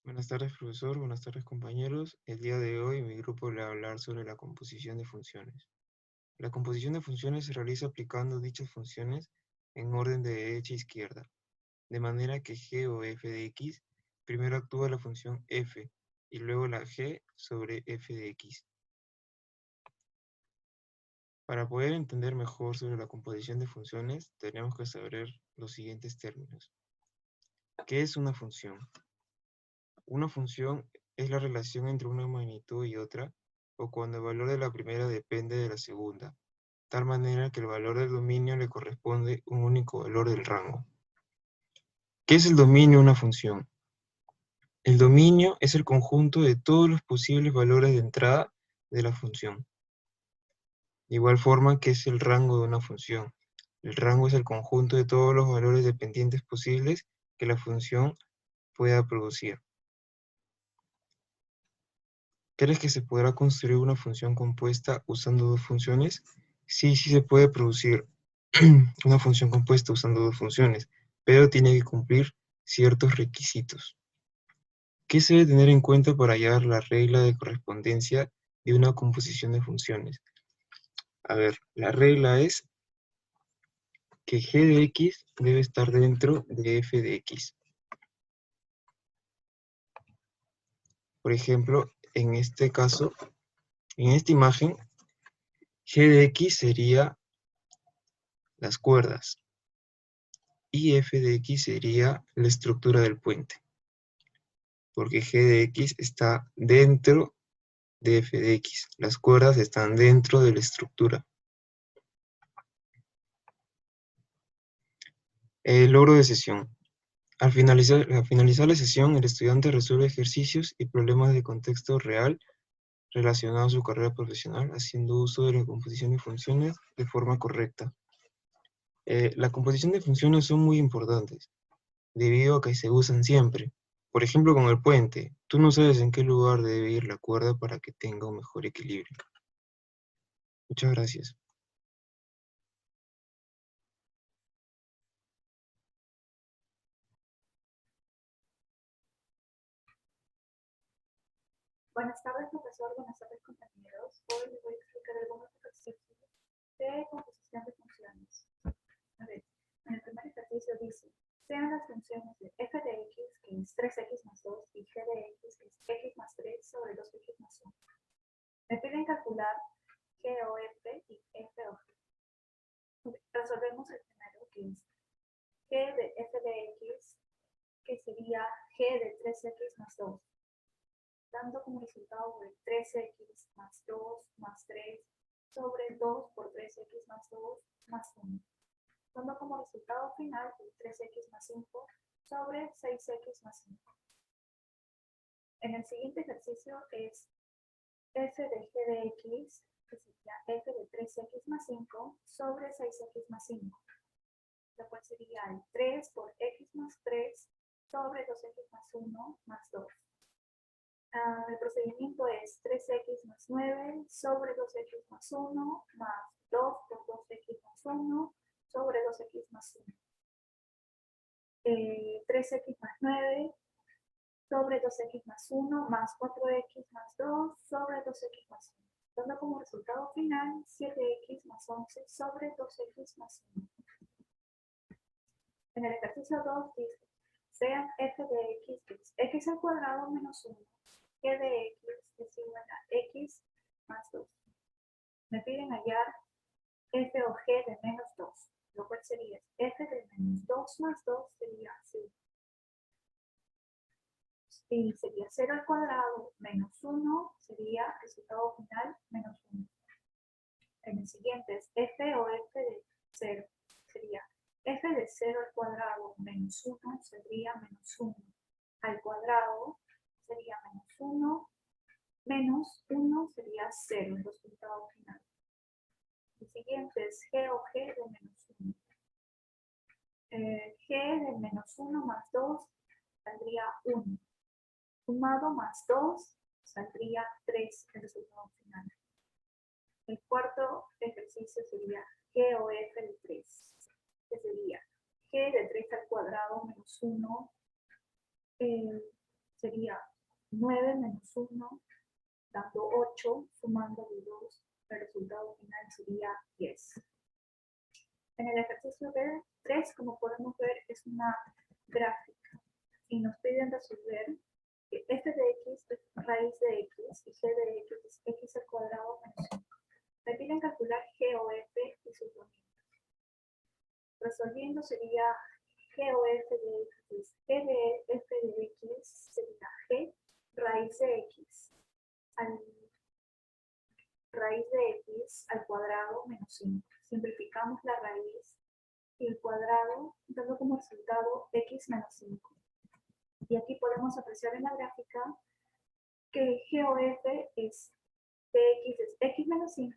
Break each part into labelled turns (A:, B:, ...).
A: Buenas tardes, profesor. Buenas tardes, compañeros. El día de hoy mi grupo le va a hablar sobre la composición de funciones. La composición de funciones se realiza aplicando dichas funciones en orden de derecha a izquierda, de manera que g o f de x primero actúa la función f y luego la g sobre f de x. Para poder entender mejor sobre la composición de funciones, tenemos que saber los siguientes términos. ¿Qué es una función? Una función es la relación entre una magnitud y otra, o cuando el valor de la primera depende de la segunda, tal manera que el valor del dominio le corresponde un único valor del rango. ¿Qué es el dominio de una función? El dominio es el conjunto de todos los posibles valores de entrada de la función. De igual forma, ¿qué es el rango de una función? El rango es el conjunto de todos los valores dependientes posibles que la función pueda producir. ¿Crees que se podrá construir una función compuesta usando dos funciones? Sí, sí se puede producir una función compuesta usando dos funciones, pero tiene que cumplir ciertos requisitos. ¿Qué se debe tener en cuenta para hallar la regla de correspondencia de una composición de funciones? A ver, la regla es que g de x debe estar dentro de f de x. Por ejemplo, en este caso, en esta imagen, g de x sería las cuerdas y f de x sería la estructura del puente, porque g de x está dentro de f de x. Las cuerdas están dentro de la estructura. El logro de sesión. Al finalizar la sesión, el estudiante resuelve ejercicios y problemas de contexto real relacionados a su carrera profesional, haciendo uso de la composición de funciones de forma correcta. La composición de funciones son muy importantes, debido a que se usan siempre. Por ejemplo, con el puente, tú no sabes en qué lugar debe ir la cuerda para que tenga un mejor equilibrio. Muchas gracias.
B: Buenas tardes, profesor. Buenas tardes, compañeros. Hoy les voy a explicar algunos ejercicios de composición de funciones. A ver, en el primer ejercicio dice, sean las funciones de f de x, que es 3x más 2, y g de x, que es x más 3 sobre 2x más 1. Me piden calcular g o f y f o g. Resolvemos el primero, que es g de f de x, que sería g de 3x más 2. Dando como resultado el 3x más 2 más 3 sobre 2 por 3x más 2 más 1. Dando como resultado final el 3x más 5 sobre 6x más 5. En el siguiente ejercicio es f de g de x, que sería f de 3x más 5 sobre 6x más 5. Lo cual sería el 3 por x más 3 sobre 2x más 1 más 2. El procedimiento es 3x más 9 sobre 2x más 1 más 2 por 2x más 1 sobre 2x más 1. 3x más 9 sobre 2x más 1 más 4x más 2 sobre 2x más 1. Dando como resultado final 7x más 11 sobre 2x más 1. En el ejercicio 2 dice, sean f de x, que es x al cuadrado menos 1. G de x es igual a x más 2. Me piden hallar f o g de menos 2, lo cual sería f de menos 2 más 2 sería 0. Y sería 0 al cuadrado menos 1 sería resultado final menos 1. En el siguiente es f o f de 0 sería f de 0 al cuadrado menos 1 sería menos 1 al cuadrado sería menos 1 menos 1 sería 0, el resultado final. El siguiente es g o g de menos 1. G de menos 1 más 2 saldría 1. Sumado más 2 saldría 3, el resultado final. El cuarto ejercicio sería g o f de 3, que sería g de 3 al cuadrado menos 1 sería 8 sumando de 2, el resultado final sería 10. En el ejercicio B3, como podemos ver, es una gráfica y nos piden resolver que f de x es raíz de x y g de x es x al cuadrado menos 5. Me piden calcular g o f y sus dominios. Resolviendo sería g o f de x, g de f de x sería g raíz de x raíz de x al cuadrado menos 5. Simplificamos la raíz y el cuadrado, dando como resultado x menos 5. Y aquí podemos apreciar en la gráfica que g o f es de x menos 5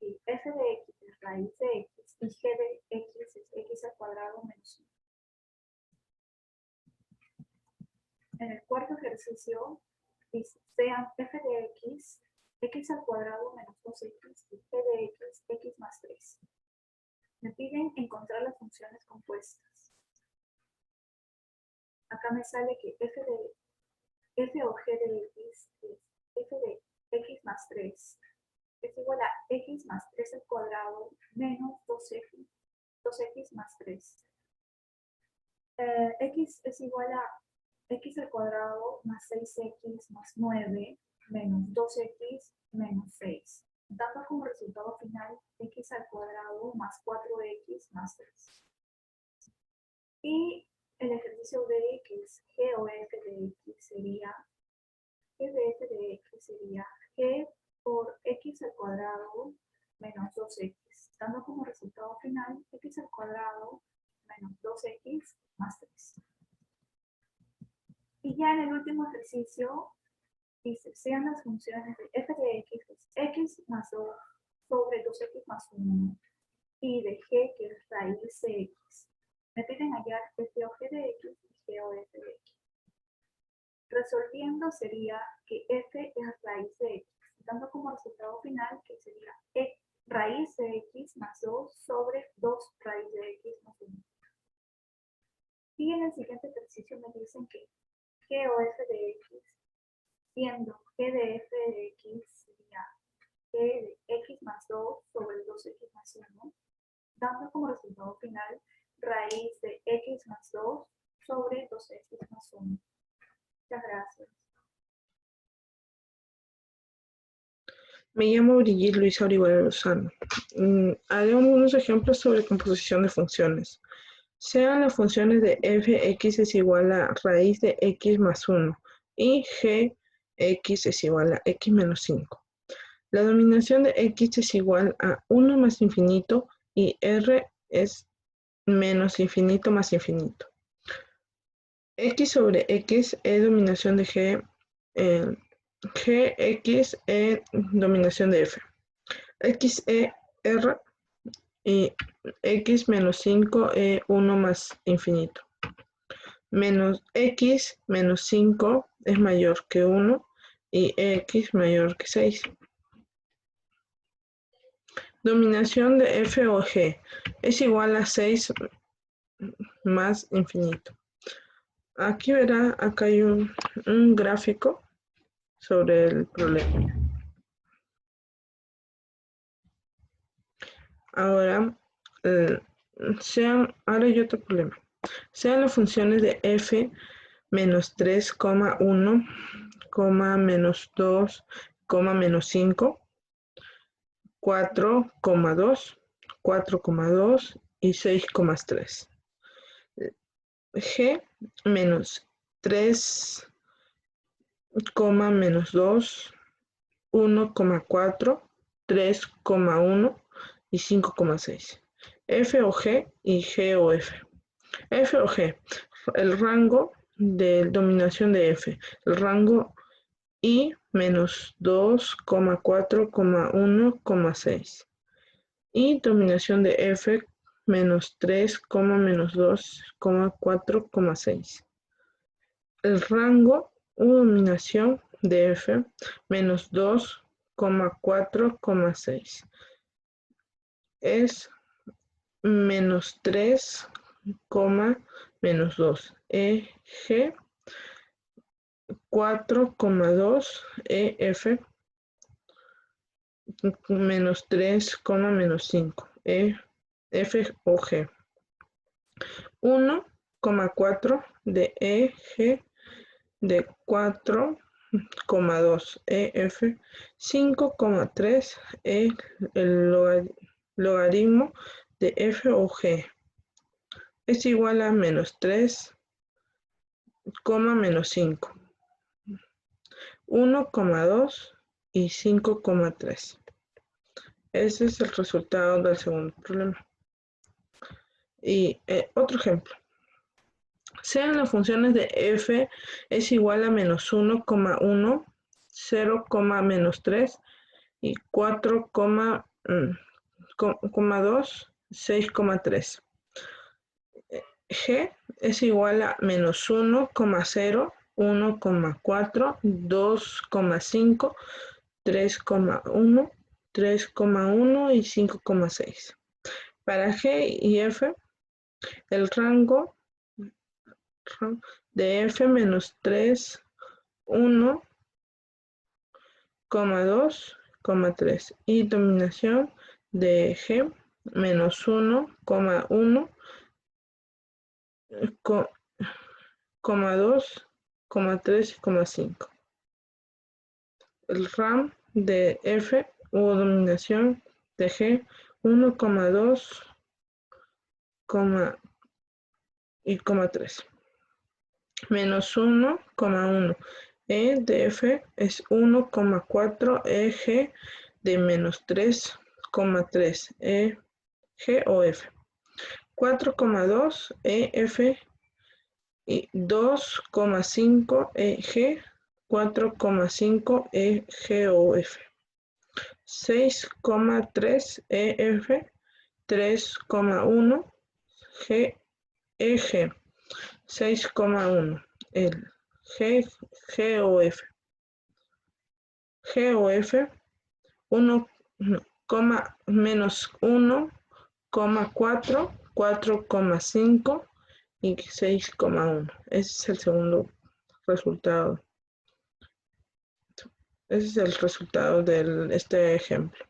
B: y f de x es raíz de x y g de x es x al cuadrado menos 5. En el cuarto ejercicio dice, sean f de x, x al cuadrado menos 2x y g de x, x más 3. Me piden encontrar las funciones compuestas. Acá me sale que f o g de x es f de x más 3 es igual a x más 3 al cuadrado menos 2x más 3. X es igual a x al cuadrado más 6x más 9 menos 2x menos 6, dando como resultado final x al cuadrado más 4x más 3. Y el ejercicio B, que es g o f de x, sería g de f de x sería g por x al cuadrado menos 2x, dando como resultado final x al cuadrado menos 2x más 3. Y ya en el último ejercicio dice, sean las funciones de f de x, que es x más 2 sobre 2x más 1, y de g, que es raíz de x. Me piden hallar f o g de x y g o f de x. Resolviendo sería que f es raíz de x, dando como resultado final que sería raíz de x más 2 sobre 2 raíz de x más 1. Y en el siguiente ejercicio me dicen que g o f de x, siendo g de f de x sería g de x más 2 sobre 2x más 1, dando como resultado final raíz de x más 2 sobre 2x más 1. Muchas gracias.
C: Me llamo Brigitte Luisa Orihuela Lozano. Haré unos ejemplos sobre composición de funciones. Sean las funciones de f(x) es igual a raíz de x más 1 y g(x) es igual a x menos 5. La dominación de x es igual a 1 más infinito y r es menos infinito más infinito. X sobre x es dominación de g, gx es dominación de f. X es r y x menos 5 es 1 más infinito. Menos x menos 5 es mayor que 1 y x mayor que 6. Dominación de f o g es igual a 6 más infinito. Aquí verá, acá hay un gráfico sobre el problema. Ahora hay otro problema. Sean las funciones de f menos 3, 1, menos 2, menos 5, 4, 2, 4, 2 y 6,3. G menos 3, menos 2, 1,4, 3,1 y 5,6. F o G y G o F. F o G, el rango de dominación de F, el rango I menos 2, 4, 1,6. Y dominación de F menos 3, menos 2, 4,6. El rango o dominación de F menos 2, 4,6 es menos 3, menos 2. G 4,2 EF menos 3, menos 5, F o G. 1,4 de E, G, de 4,2 F, 5,3 el logaritmo de F o G es igual a menos 3, menos 5, 1,2 y 5,3. Ese es el resultado del segundo problema. Y otro ejemplo. Sean las funciones de f es igual a menos 1,1, 0, menos 3 y 4,2, 6,3. G es igual a menos 1,0, 1,4, 2,5, 3,1, 3,1 y 5,6. Para G y F, el rango de F menos 3, 1, 2, 3 y dominación de G menos 1, 1, 2, 3 y 5. El RAM de F o dominación de G 1, 2, y 3. Menos 1, 1. E de F es 1,4 EG de menos 3,3 E, G o F. 4,2 EF y 2,5 EG, 4,5 EG o F. 6,3 EF, 3,1 G, EG. 6,1 el G o F. G o F 1, menos 1, 4, 4,5 y 6,1. Ese es el segundo resultado. Ese es el resultado de este ejemplo.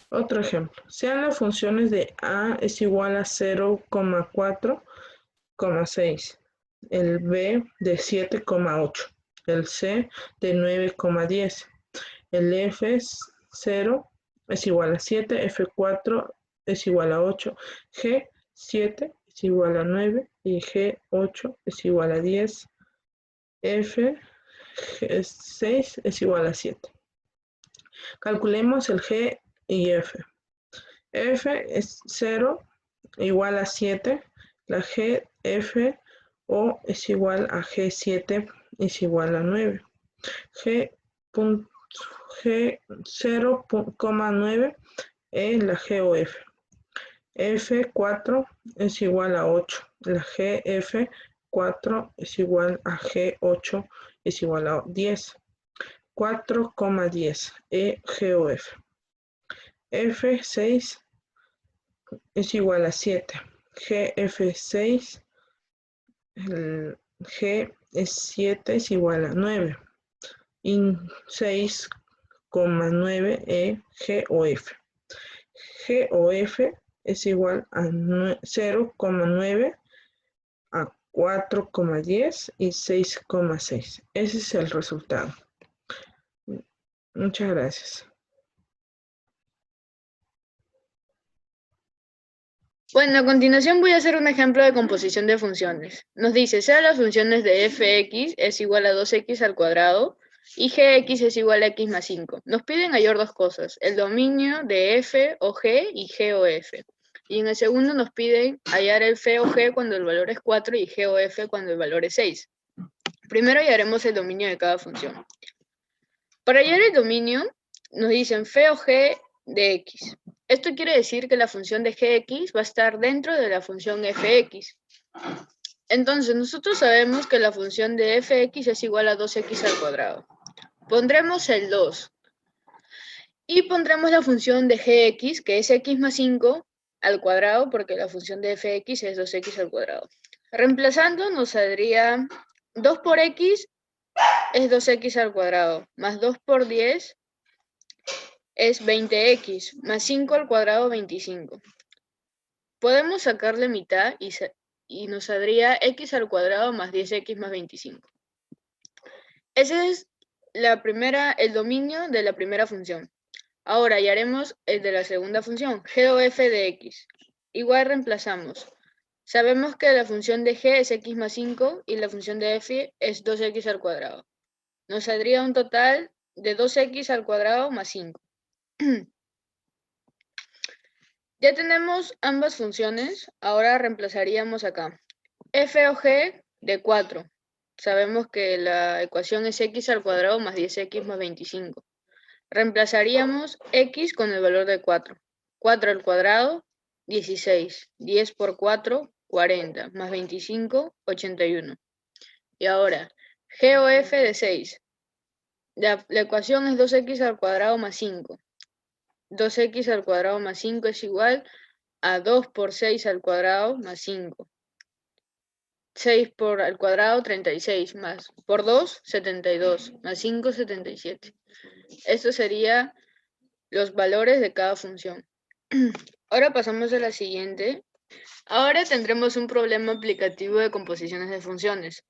C: Otro ejemplo. Sean las funciones de A es igual a 0,4,6. El B de 7,8. El C de 9,10. El F0 es igual a 7. F4 es igual a 8. G7 es igual a 9. Y G8 es igual a 10. F6 es igual a 7. Calculemos el G y F. F es 0 igual a 7. La GF o es igual a G7 es igual a 9. G0,9 es la G o F. F4 es igual a 8. La GF4 es igual a G8 es igual a 10. 4,10 G o F. F6 es igual a 7. GF6, el G es 7 es igual a 9. Y 6,9 G o F. G o F es igual a 0,9 a 4,10 y 6,6. Ese es el resultado. Muchas gracias.
D: Bueno, a continuación voy a hacer un ejemplo de composición de funciones. Nos dice, sean las funciones de fx es igual a 2x al cuadrado y gx es igual a x más 5. Nos piden hallar dos cosas, el dominio de f o g y g o f. Y en el segundo nos piden hallar el f o g cuando el valor es 4 y g o f cuando el valor es 6. Primero hallaremos el dominio de cada función. Para hallar el dominio, nos dicen f o g de x. Esto quiere decir que la función de gx va a estar dentro de la función fx. Entonces, nosotros sabemos que la función de fx es igual a 2x al cuadrado. Pondremos el 2. Y pondremos la función de gx, que es x más 5 al cuadrado, porque la función de fx es 2x al cuadrado. Reemplazando, nos saldría 2 por x es 2x al cuadrado, más 2 por 10 es 20x, más 5 al cuadrado 25. Podemos sacarle mitad y nos saldría x al cuadrado más 10x más 25. Ese es el dominio de la primera función. Ahora ya haremos el de la segunda función, g o f de x. Igual reemplazamos. Sabemos que la función de g es x más 5 y la función de f es 2x al cuadrado. Nos saldría un total de 2x al cuadrado más 5. Ya tenemos ambas funciones, ahora reemplazaríamos acá. F o g de 4. Sabemos que la ecuación es x al cuadrado más 10x más 25. Reemplazaríamos x con el valor de 4. 4 al cuadrado, 16. 10 por 4, 40. Más 25, 81. Y ahora, g o f de 6. La ecuación es 2x al cuadrado más 5. 2x al cuadrado más 5 es igual a 2 por 6 al cuadrado más 5. 6 por al cuadrado, 36, más por 2, 72, más 5, 77. Estos serían los valores de cada función. Ahora pasamos a la siguiente. Ahora tendremos un problema aplicativo de composiciones de funciones.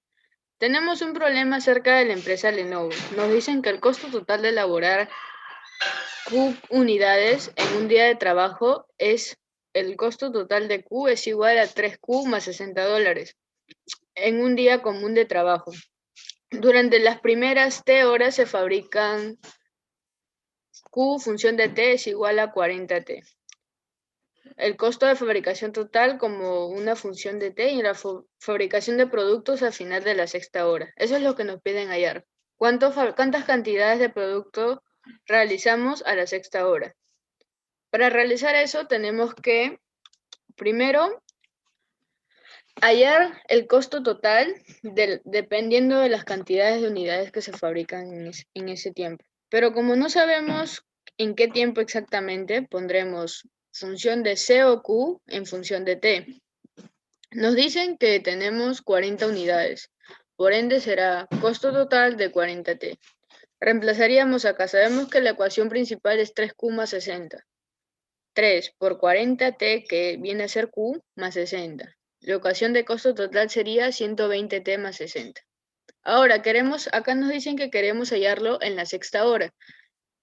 D: Tenemos un problema acerca de la empresa Lenovo. Nos dicen que el costo total de elaborar Q unidades en un día de trabajo es el costo total de Q es igual a 3Q más $60 en un día común de trabajo. Durante las primeras T horas se fabrican Q función de T es igual a 40T. El costo de fabricación total como una función de T y la fabricación de productos al final de la sexta hora. Eso es lo que nos piden hallar. ¿Cuántas cantidades de producto realizamos a la sexta hora? Para realizar eso tenemos que, primero, hallar el costo total dependiendo de las cantidades de unidades que se fabrican en ese tiempo. Pero como no sabemos en qué tiempo exactamente, pondremos función de C o Q en función de T. Nos dicen que tenemos 40 unidades, por ende será costo total de 40T. Reemplazaríamos acá, sabemos que la ecuación principal es 3Q más 60. 3 por 40T, que viene a ser Q, más 60. La ecuación de costo total sería 120T más 60. Ahora, acá nos dicen que queremos hallarlo en la sexta hora.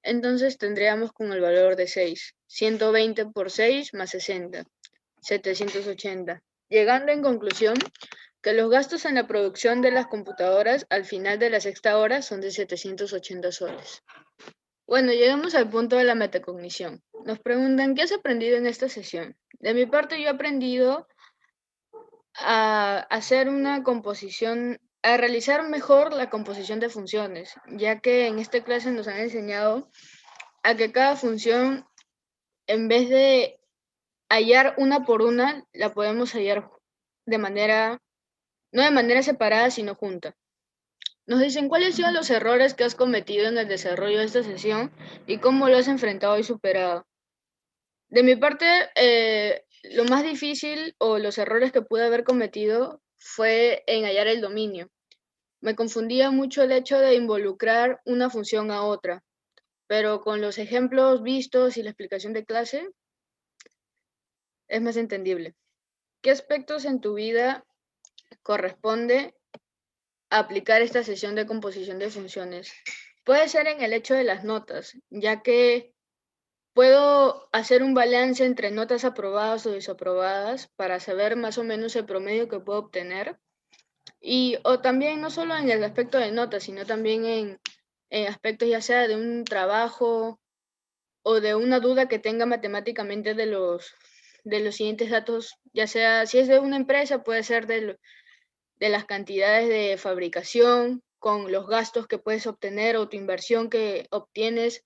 D: Entonces tendríamos con el valor de 6. 120 por 6 más 60. 780. Llegando en conclusión que los gastos en la producción de las computadoras al final de la sexta hora son de 780 soles. Bueno, llegamos al punto de la metacognición. Nos preguntan, ¿qué has aprendido en esta sesión? De mi parte, yo he aprendido a hacer una composición, a realizar mejor la composición de funciones, ya que en esta clase nos han enseñado a que cada función, en vez de hallar una por una, la podemos hallar no de manera separada, sino junta. Nos dicen cuáles son los errores que has cometido en el desarrollo de esta sesión y cómo lo has enfrentado y superado. De mi parte, lo más difícil o los errores que pude haber cometido fue en hallar el dominio. Me confundía mucho el hecho de involucrar una función a otra, pero con los ejemplos vistos y la explicación de clase es más entendible. ¿Qué aspectos en tu vida corresponde aplicar esta sesión de composición de funciones? Puede ser en el hecho de las notas, ya que puedo hacer un balance entre notas aprobadas o desaprobadas para saber más o menos el promedio que puedo obtener. O también no solo en el aspecto de notas, sino también en aspectos ya sea de un trabajo o de una duda que tenga matemáticamente de los siguientes datos, ya sea si es de una empresa, puede ser de las cantidades de fabricación, con los gastos que puedes obtener o tu inversión que obtienes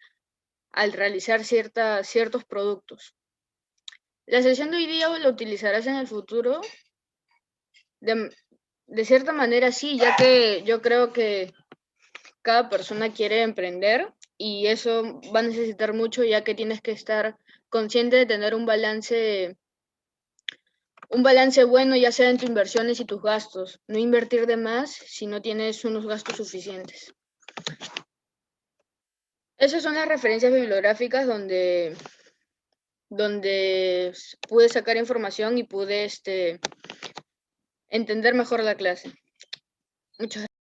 D: al realizar ciertos productos. La sesión de hoy día lo utilizarás en el futuro. De cierta manera sí, ya que yo creo que cada persona quiere emprender y eso va a necesitar mucho, ya que tienes que estar consciente de tener un balance bueno, ya sea en tus inversiones y tus gastos. No invertir de más si no tienes unos gastos suficientes. Esas son las referencias bibliográficas donde pude sacar información y pude entender mejor la clase. Muchas gracias.